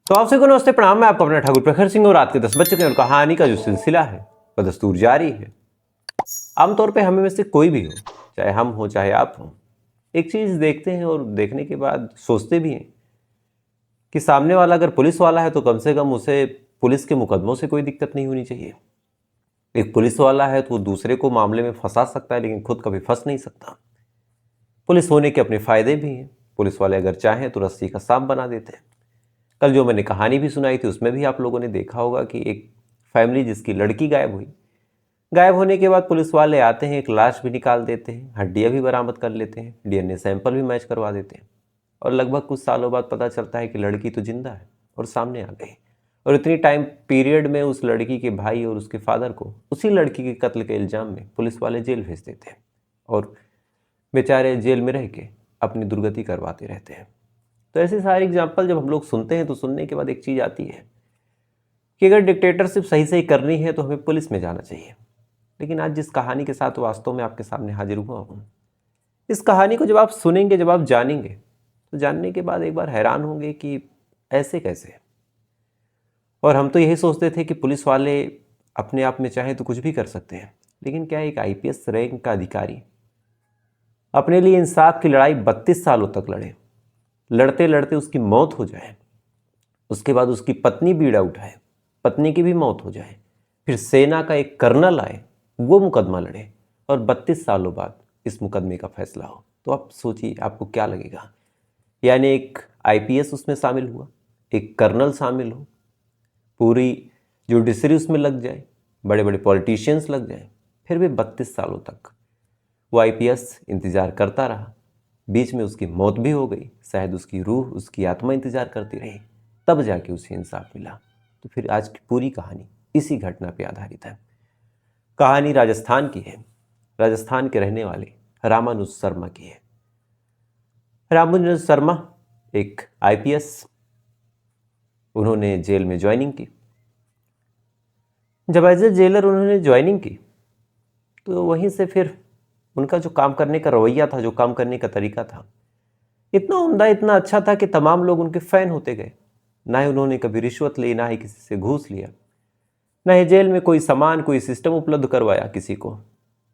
तो आपसे को नमस्ते प्रणाम। मैं आपका अपना ठाकुर प्रखर सिंह और रात के 10 बज चुके हैं और कहानी का जो सिलसिला है वह दस्तूर जारी है। आमतौर पे हमें में से कोई भी हो, चाहे हम हो चाहे आप हो, एक चीज़ देखते हैं और देखने के बाद सोचते भी हैं कि सामने वाला अगर पुलिस वाला है तो कम से कम उसे पुलिस के मुकदमों से कोई दिक्कत नहीं होनी चाहिए। एक पुलिस वाला है तो वो दूसरे को मामले में फंसा सकता है लेकिन खुद कभी फंस नहीं सकता। पुलिस होने के अपने फायदे भी हैं। पुलिस वाले अगर चाहें तो रस्सी का सांप बना देते हैं। कल जो मैंने कहानी भी सुनाई थी उसमें भी आप लोगों ने देखा होगा कि एक फैमिली जिसकी लड़की गायब हुई, गायब होने के बाद पुलिस वाले आते हैं, एक लाश भी निकाल देते हैं, हड्डियां भी बरामद कर लेते हैं, डीएनए सैंपल भी मैच करवा देते हैं और लगभग कुछ सालों बाद पता चलता है कि लड़की तो जिंदा है और सामने आ गई। और इतनी टाइम पीरियड में उस लड़की के भाई और उसके फादर को उसी लड़की के कत्ल के इल्ज़ाम में पुलिस वाले जेल भेज देते हैं और बेचारे जेल में रह के अपनी दुर्गति करवाते रहते हैं। तो ऐसे सारे एग्जाम्पल जब हम लोग सुनते हैं तो सुनने के बाद एक चीज़ आती है कि अगर डिक्टेटरशिप सही सही करनी है तो हमें पुलिस में जाना चाहिए। लेकिन आज जिस कहानी के साथ वास्तव में आपके सामने हाजिर हुआ हूँ, इस कहानी को जब आप सुनेंगे, जब आप जानेंगे, तो जानने के बाद एक बार हैरान होंगे कि ऐसे कैसे। और हम तो यही सोचते थे कि पुलिस वाले अपने आप में चाहें तो कुछ भी कर सकते हैं, लेकिन क्या एक आईपीएस रैंक का अधिकारी अपने लिए इंसाफ की लड़ाई 32 सालों तक लड़े, लड़ते लड़ते उसकी मौत हो जाए, उसके बाद उसकी पत्नी बीड़ा उठाए, पत्नी की भी मौत हो जाए, फिर सेना का एक कर्नल आए, वो मुकदमा लड़े और 32 सालों बाद इस मुकदमे का फैसला हो, तो आप सोचिए आपको क्या लगेगा। यानी एक आईपीएस उसमें शामिल हुआ, एक कर्नल शामिल हो, पूरी जुडिशरी उसमें लग जाए, बड़े बड़े पॉलिटिशियंस लग जाए, फिर भी 32 सालों तक वो आईपीएस इंतज़ार करता रहा। बीच में उसकी मौत भी हो गई, शायद उसकी रूह, उसकी आत्मा इंतजार करती रही, तब जाके उसे इंसाफ मिला। तो फिर आज की पूरी कहानी इसी घटना पर आधारित है। कहानी राजस्थान की है, राजस्थान के रहने वाले रामानुज शर्मा की है। रामानुज शर्मा एक आईपीएस, उन्होंने जेल में ज्वाइनिंग की। जब एज ए जेलर उन्होंने ज्वाइनिंग की तो वहीं से फिर उनका जो काम करने का रवैया था, जो काम करने का तरीका था, इतना उम्दा, इतना अच्छा था कि तमाम लोग उनके फ़ैन होते गए। ना ही उन्होंने कभी रिश्वत ली, ना ही किसी से घूस लिया, ना ही जेल में कोई सामान, कोई सिस्टम उपलब्ध करवाया किसी को।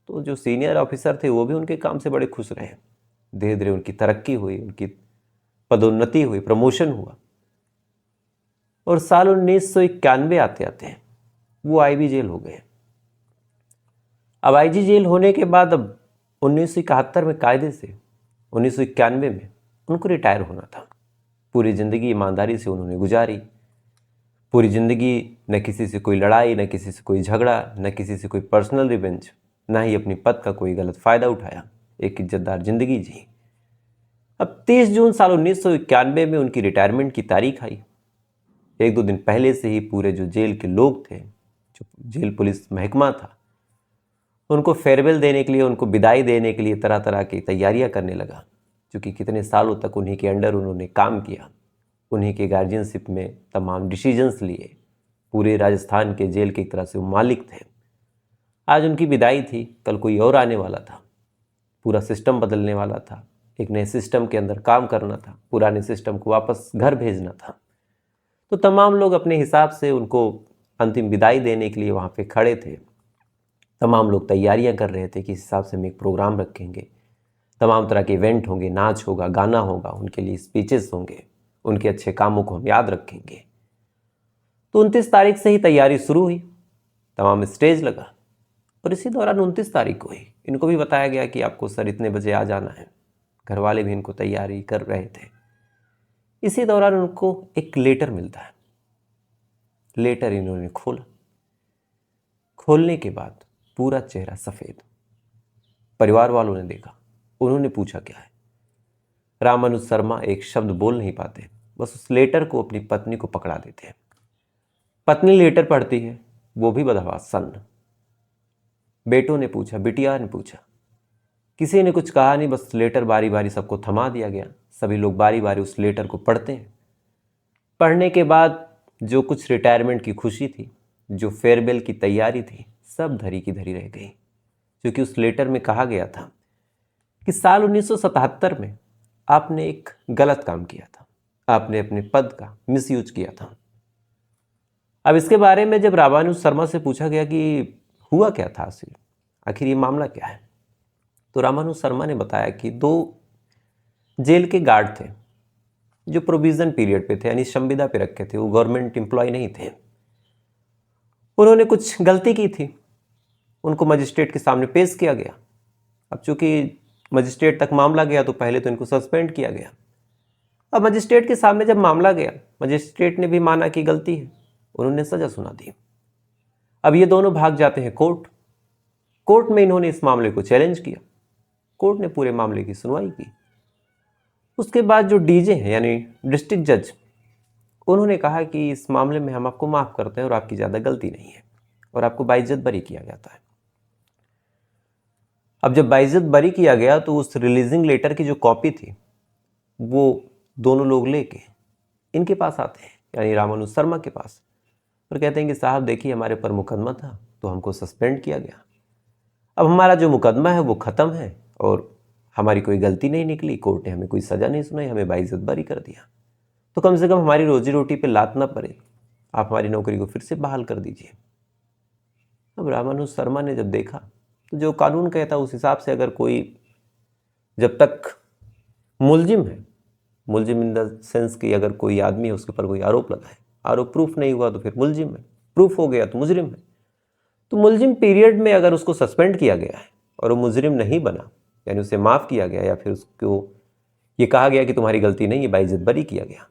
तो जो सीनियर ऑफिसर थे वो भी उनके काम से बड़े खुश रहे। धीरे धीरे उनकी तरक्की हुई, उनकी पदोन्नति हुई, प्रमोशन हुआ और साल 1991 आते आते वो आईबी जेल हो गए। अब आईजी जेल होने के बाद अब 1971 में कायदे से 1991 में उनको रिटायर होना था। पूरी ज़िंदगी ईमानदारी से उन्होंने गुजारी, पूरी ज़िंदगी न किसी से कोई लड़ाई, न किसी से कोई झगड़ा, न किसी से कोई पर्सनल रिवेंज, ना ही अपनी पद का कोई गलत फ़ायदा उठाया, एक इज्जतदार ज़िंदगी जी। अब 30 जून साल 1991 में उनकी रिटायरमेंट की तारीख आई। एक दो दिन पहले से ही पूरे जो जेल के लोग थे, जो जेल पुलिस महकमा था, उनको फेयरवेल देने के लिए, उनको विदाई देने के लिए तरह तरह की तैयारियां करने लगा। क्योंकि कितने सालों तक उन्हीं के अंडर उन्होंने काम किया, उन्हीं के गार्जियनशिप में तमाम डिसीजंस लिए, पूरे राजस्थान के जेल की एक तरह से वो मालिक थे। आज उनकी विदाई थी, कल कोई और आने वाला था, पूरा सिस्टम बदलने वाला था, एक नए सिस्टम के अंदर काम करना था, पुराने सिस्टम को वापस घर भेजना था। तो तमाम लोग अपने हिसाब से उनको अंतिम विदाई देने के लिए वहाँ पे खड़े थे। तमाम लोग तैयारियां कर रहे थे कि इस हिसाब से हम एक प्रोग्राम रखेंगे, तमाम तरह के इवेंट होंगे, नाच होगा, गाना होगा, उनके लिए स्पीचेस होंगे, उनके अच्छे कामों को हम याद रखेंगे। तो 29 तारीख से ही तैयारी शुरू हुई, तमाम स्टेज लगा और इसी दौरान 29 तारीख को ही इनको भी बताया गया कि आपको सर इतने बजे आ जाना है। घर वाले भी इनको तैयारी कर रहे थे। इसी दौरान उनको एक लेटर मिलता है। लेटर इन्होंने खोला, खोलने के बाद पूरा चेहरा सफ़ेद। परिवार वालों ने देखा, उन्होंने पूछा क्या है। रामानुज शर्मा एक शब्द बोल नहीं पाते, बस उस लेटर को अपनी पत्नी को पकड़ा देते हैं। पत्नी लेटर पढ़ती है, वो भी बदहवास सन्न। बेटों ने पूछा, बिटिया ने पूछा, किसी ने कुछ कहा नहीं, बस लेटर बारी बारी सबको थमा दिया गया। सभी लोग बारी बारी उस लेटर को पढ़ते हैं। पढ़ने के बाद जो कुछ रिटायरमेंट की खुशी थी, जो फेयरवेल की तैयारी थी, सब धरी की धरी रह गई। क्योंकि उस लेटर में कहा गया था कि साल 1977 में आपने एक गलत काम किया था, आपने अपने पद का मिसयूज किया था। अब इसके बारे में जब रामानुज शर्मा से पूछा गया कि हुआ क्या था, आखिर ये मामला क्या है, तो रामानुज शर्मा ने बताया कि 2 जेल के गार्ड थे जो प्रोविजन पीरियड पे थे, यानी संविदा पे रखे थे, वो गवर्नमेंट एम्प्लॉय नहीं थे। उन्होंने कुछ गलती की थी, उनको मजिस्ट्रेट के सामने पेश किया गया। अब चूंकि मजिस्ट्रेट तक मामला गया तो पहले तो इनको सस्पेंड किया गया। अब मजिस्ट्रेट के सामने जब मामला गया, मजिस्ट्रेट ने भी माना कि गलती है, उन्होंने सजा सुना दी। अब ये दोनों भाग जाते हैं कोर्ट। कोर्ट में इन्होंने इस मामले को चैलेंज किया। कोर्ट ने पूरे मामले की सुनवाई की। उसके बाद जो डीजे हैं यानी डिस्ट्रिक्ट जज, उन्होंने कहा कि इस मामले में हम आपको माफ़ करते हैं और आपकी ज़्यादा गलती नहीं है और आपको बाइज्जत बरी किया जाता है। अब जब बाइज्जत बरी किया गया तो उस रिलीजिंग लेटर की जो कॉपी थी वो दोनों लोग लेके इनके पास आते हैं, यानी रामानुज शर्मा के पास, और कहते हैं कि साहब देखिए, हमारे पर मुकदमा था तो हमको सस्पेंड किया गया। अब हमारा जो मुकदमा है वो ख़त्म है और हमारी कोई गलती नहीं निकली, कोर्ट ने हमें कोई सज़ा नहीं सुनाई, हमें बाइज्जत बरी कर दिया। तो कम से कम हमारी रोजी रोटी पे लात ना पड़े, आप हमारी नौकरी को फिर से बहाल कर दीजिए। अब रामानुज शर्मा ने जब देखा तो जो कानून कहता उस हिसाब से अगर कोई जब तक मुलजिम है, मुलजिम इन द सेंस कि अगर कोई आदमी है उसके ऊपर कोई आरोप लगा है, आरोप प्रूफ नहीं हुआ तो फिर मुलजिम है, प्रूफ हो गया तो मुजरिम है। तो मुलजिम पीरियड में अगर उसको सस्पेंड किया गया है और वो मुजरिम नहीं बना, यानी उसे माफ़ किया गया या फिर उसको ये कहा गया कि तुम्हारी गलती नहीं है, बाइज्जत बरी किया गया,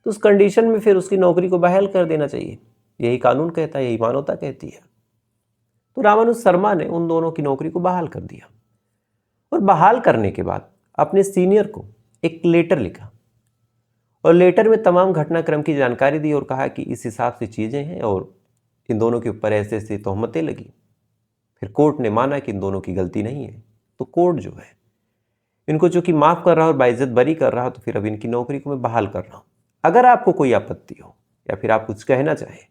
तो उस कंडीशन में फिर उसकी नौकरी को बहाल कर देना चाहिए। यही कानून कहता है, यही मानवता कहती है। तो रामानुज शर्मा ने उन दोनों की नौकरी को बहाल कर दिया और बहाल करने के बाद अपने सीनियर को एक लेटर लिखा और लेटर में तमाम घटनाक्रम की जानकारी दी और कहा कि इस हिसाब से चीज़ें हैं और इन दोनों के ऊपर ऐसे ऐसे तोहमतें लगी। फिर कोर्ट ने माना कि इन दोनों की गलती नहीं है, तो कोर्ट जो है इनको चूंकि माफ़ कर रहा और बाइज्जत बरी कर रहा, तो फिर अब इनकी नौकरी को मैं बहाल कर रहा हूँ। अगर आपको कोई आपत्ति हो या फिर आप कुछ कहना चाहें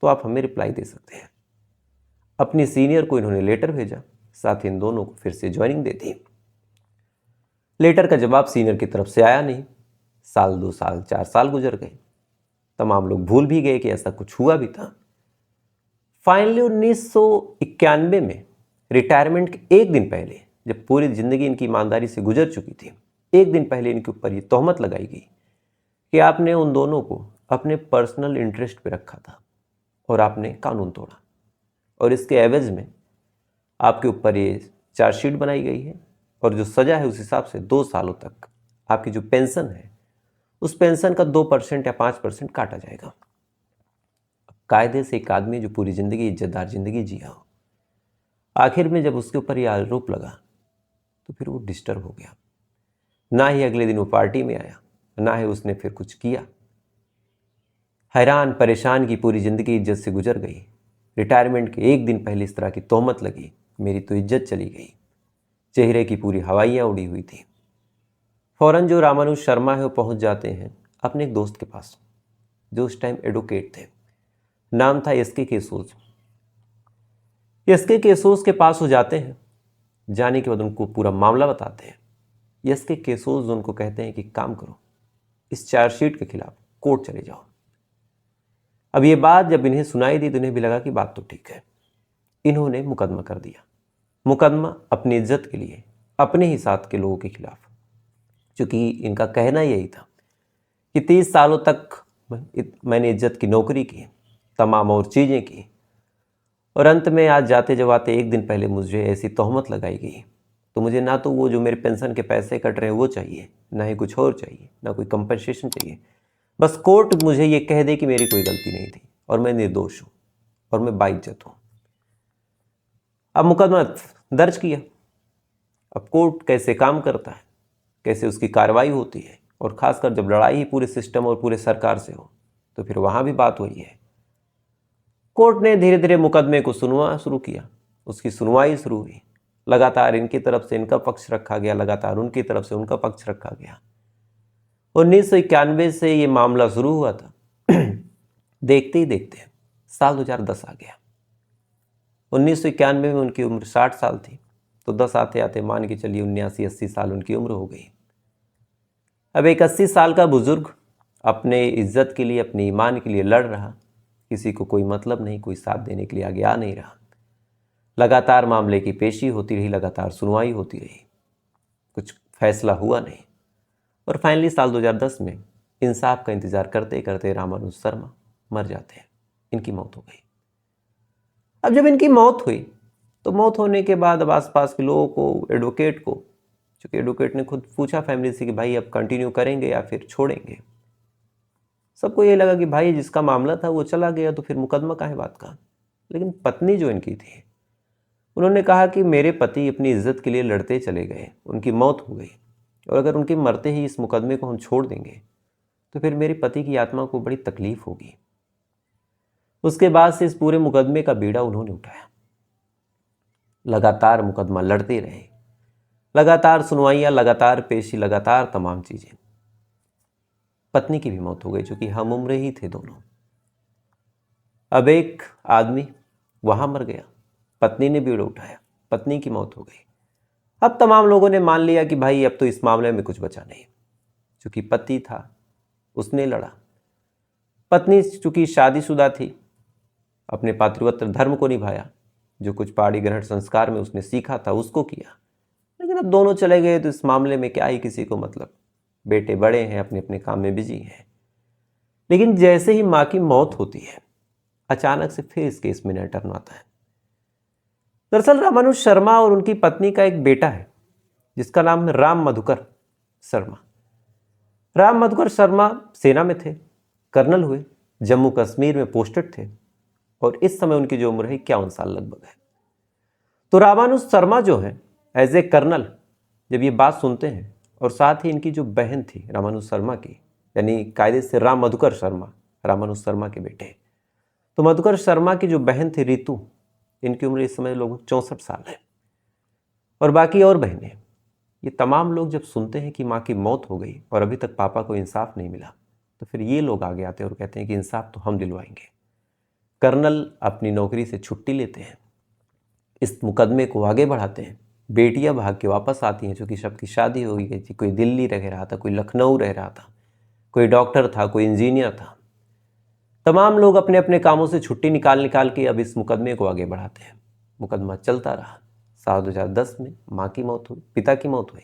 तो आप हमें रिप्लाई दे सकते हैं। अपनी सीनियर को इन्होंने लेटर भेजा, साथ ही इन दोनों को फिर से ज्वाइनिंग दे दी। लेटर का जवाब सीनियर की तरफ से आया नहीं। साल 2 साल 4 साल गुजर गए, तमाम लोग भूल भी गए कि ऐसा कुछ हुआ भी था। फाइनली 1991 में रिटायरमेंट के एक दिन पहले, जब पूरी ज़िंदगी इनकी ईमानदारी से गुजर चुकी थी, एक दिन पहले इनके ऊपर ये तोहमत लगाई गई कि आपने उन दोनों को अपने पर्सनल इंटरेस्ट पे रखा था और आपने कानून तोड़ा, और इसके एवज में आपके ऊपर ये चार्जशीट बनाई गई है और जो सज़ा है उस हिसाब से 2 सालों तक आपकी जो पेंशन है उस पेंशन का 2% या 5% काटा जाएगा। कायदे से एक आदमी जो पूरी ज़िंदगी इज्जतदार ज़िंदगी जिया हो, आखिर में जब उसके ऊपर यह आरोप लगा तो फिर वो डिस्टर्ब हो गया। ना ही अगले दिन वो पार्टी में आया, ना ही उसने फिर कुछ किया। हैरान परेशान की पूरी ज़िंदगी इज्जत से गुजर गई। रिटायरमेंट के एक दिन पहले इस तरह की तोहमत लगी, मेरी तो इज्जत चली गई। चेहरे की पूरी हवाइयाँ उड़ी हुई थी। फ़ौरन जो रामानुज शर्मा है वो पहुंच जाते हैं अपने एक दोस्त के पास, जो उस टाइम एडवोकेट थे। नाम था एस के केसोज। एस के केसोज के पास हो जाते हैं। जाने के बाद उनको पूरा मामला बताते हैं। एस के केसोज उनको कहते हैं कि काम करो, इस चार्जशीट के खिलाफ कोर्ट चले जाओ। अब ये बात जब इन्हें सुनाई दी तो इन्हें भी लगा कि बात तो ठीक है। इन्होंने मुकदमा कर दिया, मुकदमा अपनी इज्जत के लिए, अपने ही साथ के लोगों के खिलाफ। क्योंकि इनका कहना यही था कि 30 सालों तक मैंने इज्जत की नौकरी की, तमाम और चीज़ें की, और अंत में आज जाते जवाते एक दिन पहले मुझे ऐसी तोहमत लगाई गई, तो मुझे ना तो वो जो मेरे पेंशन के पैसे कट रहे हैं वो चाहिए, ना ही कुछ और चाहिए, ना कोई कंपनसेशन चाहिए। बस कोर्ट मुझे ये कह दे कि मेरी कोई गलती नहीं थी और मैं निर्दोष हूँ और मैं बाइज्जत हूँ। अब मुकदमा दर्ज किया। अब कोर्ट कैसे काम करता है, कैसे उसकी कार्रवाई होती है, और ख़ासकर जब लड़ाई ही पूरे सिस्टम और पूरे सरकार से हो तो फिर वहाँ भी बात वही है। कोर्ट ने धीरे धीरे मुकदमे को सुनना शुरू किया, उसकी सुनवाई शुरू हुई। लगातार इनकी तरफ से इनका पक्ष रखा गया, लगातार उनकी तरफ से उनका पक्ष रखा गया। 1991 से ये मामला शुरू हुआ था। देखते ही देखते साल 2010 आ गया। 1991 में उनकी उम्र 60 साल थी, तो 10 आते आते मान के चलिए 79-80 साल उनकी उम्र हो गई। अब एक 80 साल का बुजुर्ग अपने इज्जत के लिए, अपने ईमान के लिए लड़ रहा, किसी को कोई मतलब नहीं, कोई साथ देने के लिए आगे आ नहीं रहा। लगातार मामले की पेशी होती रही, लगातार सुनवाई होती रही, कुछ फैसला हुआ नहीं। और फाइनली साल 2010 में इंसाफ का इंतजार करते करते रामानुज शर्मा मर जाते हैं, इनकी मौत हो गई। अब जब इनकी मौत हुई तो मौत होने के बाद अब आसपास के लोगों को, एडवोकेट को, चूँकि एडवोकेट ने खुद पूछा फैमिली से कि भाई अब कंटिन्यू करेंगे या फिर छोड़ेंगे। सबको ये लगा कि भाई जिसका मामला था वो चला गया तो फिर मुकदमा काहे बात का। लेकिन पत्नी जो इनकी थी, उन्होंने कहा कि मेरे पति अपनी इज्जत के लिए लड़ते चले गए, उनकी मौत हो गई, और अगर उनके मरते ही इस मुकदमे को हम छोड़ देंगे तो फिर मेरे पति की आत्मा को बड़ी तकलीफ होगी। उसके बाद से इस पूरे मुकदमे का बीड़ा उन्होंने उठाया। लगातार मुकदमा लड़ते रहे, लगातार सुनवाइयाँ, लगातार पेशी, लगातार तमाम चीज़ें। पत्नी की भी मौत हो गई, चूँकि हम उम्र ही थे दोनों। अब एक आदमी वहाँ मर गया, पत्नी ने बीड़ा उठाया, पत्नी की मौत हो गई। अब तमाम लोगों ने मान लिया कि भाई अब तो इस मामले में कुछ बचा नहीं। चूँकि पति था, उसने लड़ा। पत्नी चूँकि शादीशुदा थी, अपने पातिव्रत्य धर्म को निभाया, जो कुछ पहाड़ी ग्रहण संस्कार में उसने सीखा था उसको किया। लेकिन अब दोनों चले गए तो इस मामले में क्या ही किसी को मतलब। बेटे बड़े हैं, अपने अपने काम में बिजी हैं। लेकिन जैसे ही माँ की मौत होती है, अचानक से फिर इस केस में नया टर्न आता है। दरअसल रामानुज शर्मा और उनकी पत्नी का एक बेटा है जिसका नाम है राम मधुकर शर्मा। राम मधुकर शर्मा सेना में थे, कर्नल हुए, जम्मू कश्मीर में पोस्टेड थे, और इस समय उनकी जो उम्र है 51 साल लगभग है। तो रामानुज शर्मा जो है एज ए कर्नल जब ये बात सुनते हैं, और साथ ही इनकी जो बहन थी रामानुज शर्मा की, यानी कायदे से राम मधुकर शर्मा, रामानुज शर्मा के बेटे, तो मधुकर शर्मा की जो बहन थी रितु, इनकी उम्र इस समय लगभग 64 साल है, और बाकी और बहनें। ये तमाम लोग जब सुनते हैं कि माँ की मौत हो गई और अभी तक पापा को इंसाफ नहीं मिला, तो फिर ये लोग आगे आते हैं और कहते हैं कि इंसाफ तो हम दिलवाएंगे। कर्नल अपनी नौकरी से छुट्टी लेते हैं, इस मुकदमे को आगे बढ़ाते हैं। बेटियां भाग के वापस आती हैं, चूँकि सबकी शादी हो गई थी। कोई दिल्ली रह रहा था, कोई लखनऊ रह रहा था, कोई डॉक्टर था, कोई इंजीनियर था। तमाम लोग अपने अपने कामों से छुट्टी निकाल निकाल के अब इस मुकदमे को आगे बढ़ाते हैं। मुकदमा चलता रहा। साल 2010 में माँ की मौत हुई, पिता की मौत हुई,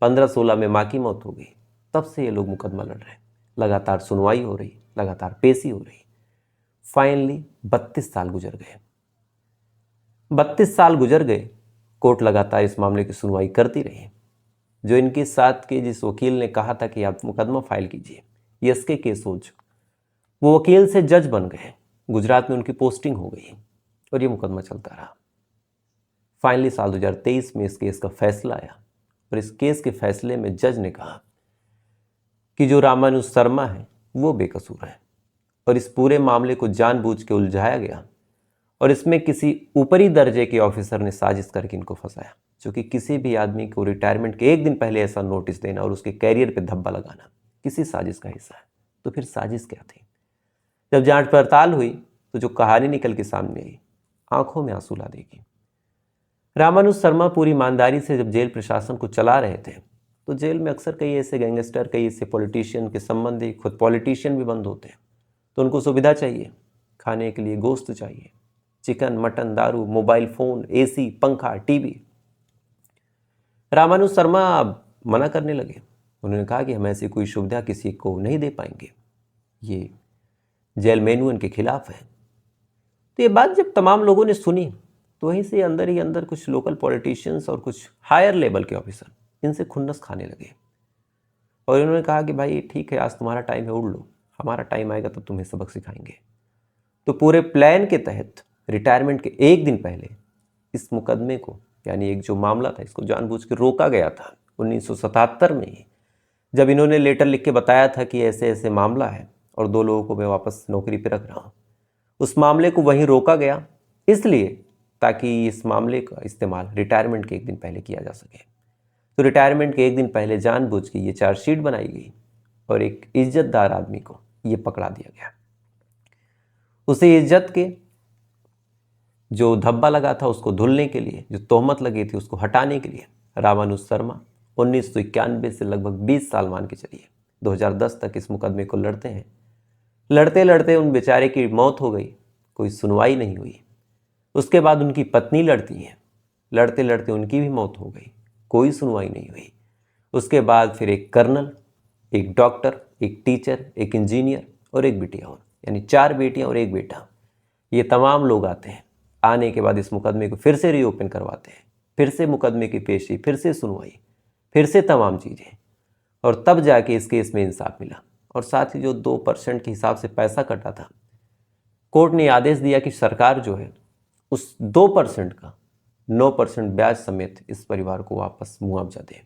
15-16 में माँ की मौत हो गई। तब से ये लोग मुकदमा लड़ रहे हैं, लगातार सुनवाई हो रही, लगातार पेशी हो रही। फाइनली 32 साल गुजर गए। 32 साल गुजर गए, कोर्ट लगातार इस मामले की सुनवाई करती रही। जो इनके साथ के जिस वकील ने कहा था कि आप मुकदमा फाइल कीजिए, एसके केसोज, वो वकील से जज बन गए। गुजरात में उनकी पोस्टिंग हो गई और ये मुकदमा चलता रहा। फाइनली साल 2023 में इस केस का फैसला आया, और इस केस के फैसले में जज ने कहा कि जो रामानुज शर्मा है वो बेकसूर है, और इस पूरे मामले को जानबूझ के उलझाया गया, और इसमें किसी ऊपरी दर्जे के ऑफिसर ने साजिश करके इनको फंसाया। क्योंकि किसी भी आदमी को रिटायरमेंट के एक दिन पहले ऐसा नोटिस देना और उसके कैरियर पे धब्बा लगाना किसी साजिश का हिस्सा है। तो फिर साजिश क्या थी? जब जांच पड़ताल हुई तो जो कहानी निकल के सामने आई, आंखों में आंसू ला देगी। रामानुज शर्मा पूरी ईमानदारी से जब जेल प्रशासन को चला रहे थे, तो जेल में अक्सर कई ऐसे गैंगस्टर, कई ऐसे पॉलिटिशियन के संबंधी, खुद पॉलिटिशियन भी बंद होते हैं, तो उनको सुविधा चाहिए, खाने के लिए गोश्त चाहिए, चिकन, मटन, दारू, मोबाइल फ़ोन, एसी, पंखा, टीवी। रामानुज शर्मा मना करने लगे। उन्होंने कहा कि हम ऐसी कोई सुविधा किसी को नहीं दे पाएंगे, ये जेल मेनू इनके खिलाफ है। तो ये बात जब तमाम लोगों ने सुनी, तो वहीं से अंदर ही अंदर कुछ लोकल पॉलिटिशियंस और कुछ हायर लेवल के ऑफिसर इनसे खुन्नस खाने लगे, और इन्होंने कहा कि भाई ठीक है, आज तुम्हारा टाइम है, उड़ लो, हमारा टाइम आएगा तब तुम्हें सबक सिखाएंगे। तो पूरे प्लान के तहत रिटायरमेंट के एक दिन पहले इस मुकदमे को, यानी एक जो मामला था, इसको जानबूझ के रोका गया था 1977 में ही, जब इन्होंने लेटर लिख के बताया था कि ऐसे ऐसे मामला है और 2 लोगों को मैं वापस नौकरी पे रख रहा हूँ। उस मामले को वहीं रोका गया, इसलिए ताकि इस मामले का इस्तेमाल रिटायरमेंट के एक दिन पहले किया जा सके। तो रिटायरमेंट के एक दिन पहले जानबूझ के ये चार्जशीट बनाई गई, और एक इज्जतदार आदमी को ये पकड़ा दिया गया। उसे इज्जत के जो धब्बा लगा था उसको धुलने के लिए, जो तोहमत लगी थी उसको हटाने के लिए रामानुज शर्मा 1991 से लगभग 20 साल मान के चलिए 2010 तक इस मुकदमे को लड़ते हैं। लड़ते लड़ते उन बेचारे की मौत हो गई, कोई सुनवाई नहीं हुई। उसके बाद उनकी पत्नी लड़ती है, लड़ते लड़ते उनकी भी मौत हो गई, कोई सुनवाई नहीं हुई। उसके बाद फिर एक कर्नल, एक डॉक्टर, एक टीचर, एक इंजीनियर और एक बिटिया और, यानी 4 बेटियां और 1 बेटा, ये तमाम लोग आते हैं। आने के बाद इस मुकदमे को फिर से रीओपन करवाते हैं, फिर से मुकदमे की पेशी, फिर से सुनवाई, फिर से तमाम चीज़ें, और तब जाके इस केस में इंसाफ मिला। और साथ ही जो 2% के हिसाब से पैसा कटा था, कोर्ट ने आदेश दिया कि सरकार जो है उस 2% का 9% ब्याज समेत इस परिवार को वापस मुआवजा दे।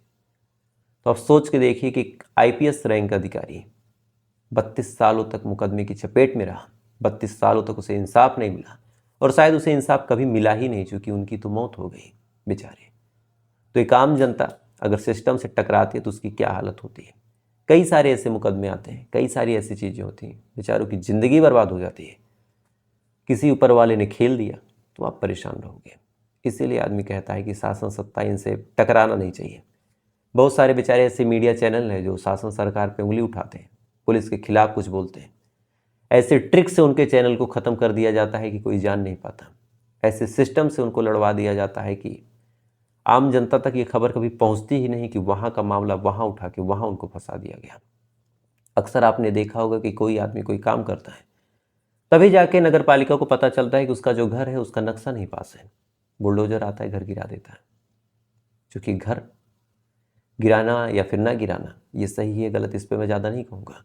तो आप सोच के देखिए कि आईपीएस रैंक अधिकारी 32 सालों तक मुकदमे की चपेट में रहा, 32 सालों तक उसे इंसाफ नहीं मिला, और शायद उसे इंसाफ कभी मिला ही नहीं, चूंकि उनकी तो मौत हो गई बेचारे। तो एक आम जनता अगर सिस्टम से टकराती है तो उसकी क्या हालत होती है। कई सारे ऐसे मुकदमे आते हैं, कई सारी ऐसी चीज़ें होती हैं, बेचारों की ज़िंदगी बर्बाद हो जाती है। किसी ऊपर वाले ने खेल दिया तो आप परेशान रहोगे। इसीलिए आदमी कहता है कि शासन सत्ता इनसे टकराना नहीं चाहिए। बहुत सारे बेचारे ऐसे मीडिया चैनल हैं जो शासन सरकार पे उंगली उठाते हैं, पुलिस के खिलाफ कुछ बोलते हैं। ऐसे ट्रिक से उनके चैनल को ख़त्म कर दिया जाता है कि कोई जान नहीं पाता। ऐसे सिस्टम से उनको लड़वा दिया जाता है कि आम जनता तक ये खबर कभी पहुंचती ही नहीं कि वहाँ का मामला वहाँ उठा के वहाँ उनको फंसा दिया गया। अक्सर आपने देखा होगा कि कोई आदमी कोई काम करता है, तभी जाके नगर पालिका को पता चलता है कि उसका जो घर है उसका नक्शा नहीं पास है। बुलडोजर आता है, घर गिरा देता है। क्योंकि घर गिराना या फिर ना गिराना ये सही है गलत, इस पर मैं ज़्यादा नहीं कहूँगा,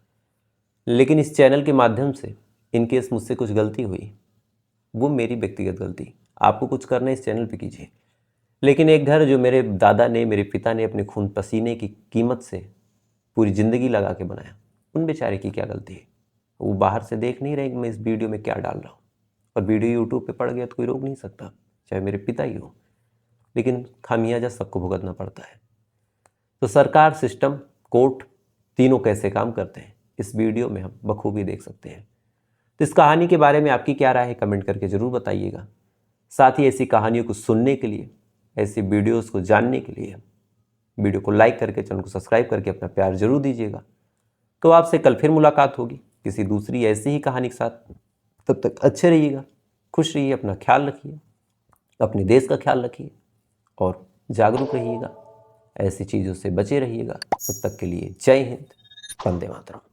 लेकिन इस चैनल के माध्यम से इन केस मुझसे कुछ गलती हुई, वो मेरी व्यक्तिगत गलती। आपको कुछ करना है इस चैनल पे कीजिए, लेकिन एक घर जो मेरे दादा ने, मेरे पिता ने अपने खून पसीने की कीमत से पूरी ज़िंदगी लगा के बनाया, उन बेचारे की क्या गलती है। वो बाहर से देख नहीं रहे कि मैं इस वीडियो में क्या डाल रहा हूँ, और वीडियो यूट्यूब पे पड़ गया तो कोई रोक नहीं सकता, चाहे मेरे पिता ही हो, लेकिन खामियाजा सबको भुगतना पड़ता है। तो सरकार, सिस्टम, कोर्ट, तीनों कैसे काम करते हैं इस वीडियो में हम बखूबी देख सकते हैं। तो इस कहानी के बारे में आपकी क्या राय है, कमेंट करके ज़रूर बताइएगा। साथ ही ऐसी कहानियों को सुनने के लिए, ऐसी वीडियोस को जानने के लिए वीडियो को लाइक करके, चैनल को सब्सक्राइब करके अपना प्यार जरूर दीजिएगा। तो आपसे कल फिर मुलाकात होगी किसी दूसरी ऐसी ही कहानी के साथ। तब तक अच्छे रहिएगा, खुश रहिए, अपना ख्याल रखिए, अपने देश का ख्याल रखिए और जागरूक रहिएगा। ऐसी चीज़ों से बचे रहिएगा। तब तक के लिए जय हिंद, वंदे मातरम।